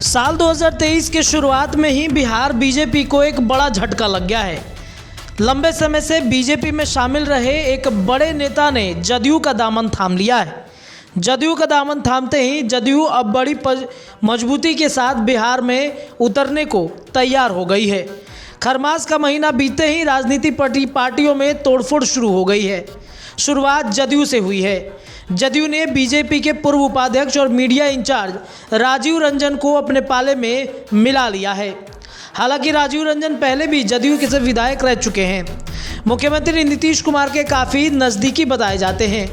साल 2023 के शुरुआत में ही बिहार बीजेपी को एक बड़ा झटका लग गया है। लंबे समय से बीजेपी में शामिल रहे एक बड़े नेता ने जदयू का दामन थाम लिया है। जदयू का दामन थामते ही जदयू अब बड़ी मजबूती के साथ बिहार में उतरने को तैयार हो गई है। खरमास का महीना बीतते ही राजनीति पार्टियों में तोड़फोड़ शुरू हो गई है। शुरुआत जदयू से हुई है। जदयू ने बीजेपी के पूर्व उपाध्यक्ष और मीडिया इंचार्ज राजीव रंजन को अपने पाले में मिला लिया है। हालांकि राजीव रंजन पहले भी जदयू के से विधायक रह चुके हैं। मुख्यमंत्री नीतीश कुमार के काफ़ी नज़दीकी बताए जाते हैं।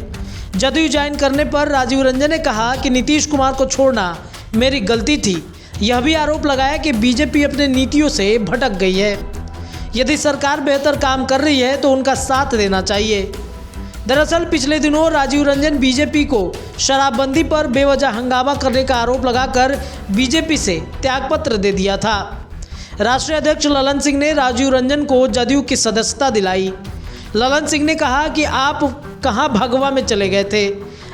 जदयू ज्वाइन करने पर राजीव रंजन ने कहा कि नीतीश कुमार को छोड़ना मेरी गलती थी। यह भी आरोप लगाया कि बीजेपी अपने नीतियों से भटक गई है। यदि सरकार बेहतर काम कर रही है तो उनका साथ देना चाहिए। दरअसल पिछले दिनों राजीव रंजन बीजेपी को शराबबंदी पर बेवजह हंगामा करने का आरोप लगाकर बीजेपी से त्यागपत्र दे दिया था। राष्ट्रीय अध्यक्ष ललन सिंह ने राजीव रंजन को जदयू की सदस्यता दिलाई। ललन सिंह ने कहा कि आप कहां भगवा में चले गए थे,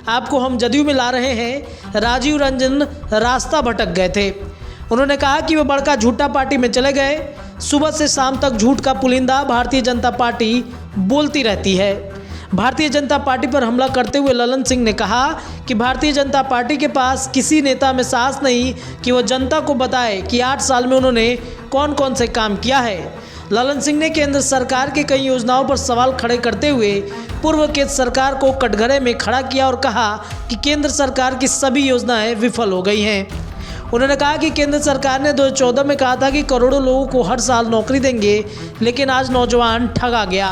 आपको हम जदयू में ला रहे हैं। राजीव रंजन रास्ता भटक गए थे। उन्होंने कहा कि वे बड़का झूठा पार्टी में चले गए। सुबह से शाम तक झूठ का पुलिंदा भारतीय जनता पार्टी बोलती रहती है। भारतीय जनता पार्टी पर हमला करते हुए ललन सिंह ने कहा कि भारतीय जनता पार्टी के पास किसी नेता में साहस नहीं कि वह जनता को बताए कि 8 साल में उन्होंने कौन कौन से काम किया है। ललन सिंह ने केंद्र सरकार के कई योजनाओं पर सवाल खड़े करते हुए पूर्व केंद्र सरकार को कटघरे में खड़ा किया और कहा कि केंद्र सरकार की सभी योजनाएं विफल हो गई हैं। उन्होंने कहा कि केंद्र सरकार ने 2014 में कहा था कि करोड़ों लोगों को हर साल नौकरी देंगे, लेकिन आज नौजवान ठगा गया।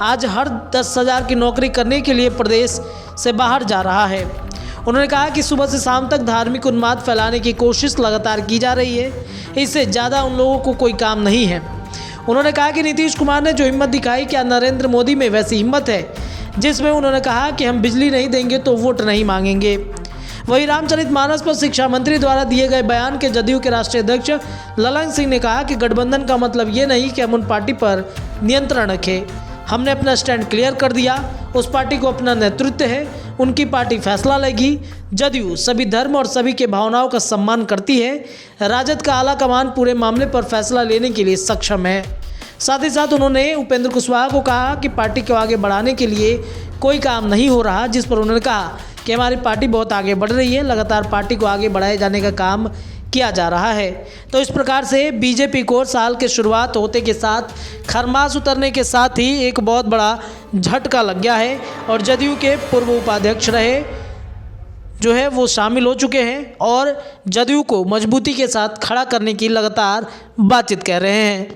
आज हर 10,000 की नौकरी करने के लिए प्रदेश से बाहर जा रहा है। उन्होंने कहा कि सुबह से शाम तक धार्मिक उन्माद फैलाने की कोशिश लगातार की जा रही है। इससे ज़्यादा उन लोगों को कोई काम नहीं है। उन्होंने कहा कि नीतीश कुमार ने जो हिम्मत दिखाई, क्या नरेंद्र मोदी में वैसी हिम्मत है, जिसमें उन्होंने कहा कि हम बिजली नहीं देंगे तो वोट नहीं मांगेंगे। वहीं रामचरितमानस पर शिक्षा मंत्री द्वारा दिए गए बयान के जदयू के राष्ट्रीय अध्यक्ष ललन सिंह ने कहा कि गठबंधन का मतलब ये नहीं कि हम उन पार्टी पर नियंत्रण रखें। हमने अपना स्टैंड क्लियर कर दिया। उस पार्टी को अपना नेतृत्व है, उनकी पार्टी फैसला लेगी। जदयू सभी धर्म और सभी के भावनाओं का सम्मान करती है। राजद का आला कमान पूरे मामले पर फैसला लेने के लिए सक्षम है। साथ ही साथ उन्होंने उपेंद्र कुशवाहा को कहा कि पार्टी को आगे बढ़ाने के लिए कोई काम नहीं हो रहा, जिस पर उन्होंने कहा कि हमारी पार्टी बहुत आगे बढ़ रही है, लगातार पार्टी को आगे बढ़ाए जाने का काम किया जा रहा है। तो इस प्रकार से बीजेपी को साल के शुरुआत होते के साथ खरमास उतरने के साथ ही एक बहुत बड़ा झटका लग गया है और जदयू के पूर्व उपाध्यक्ष रहे जो है वो शामिल हो चुके हैं और जदयू को मजबूती के साथ खड़ा करने की लगातार बातचीत कर रहे हैं।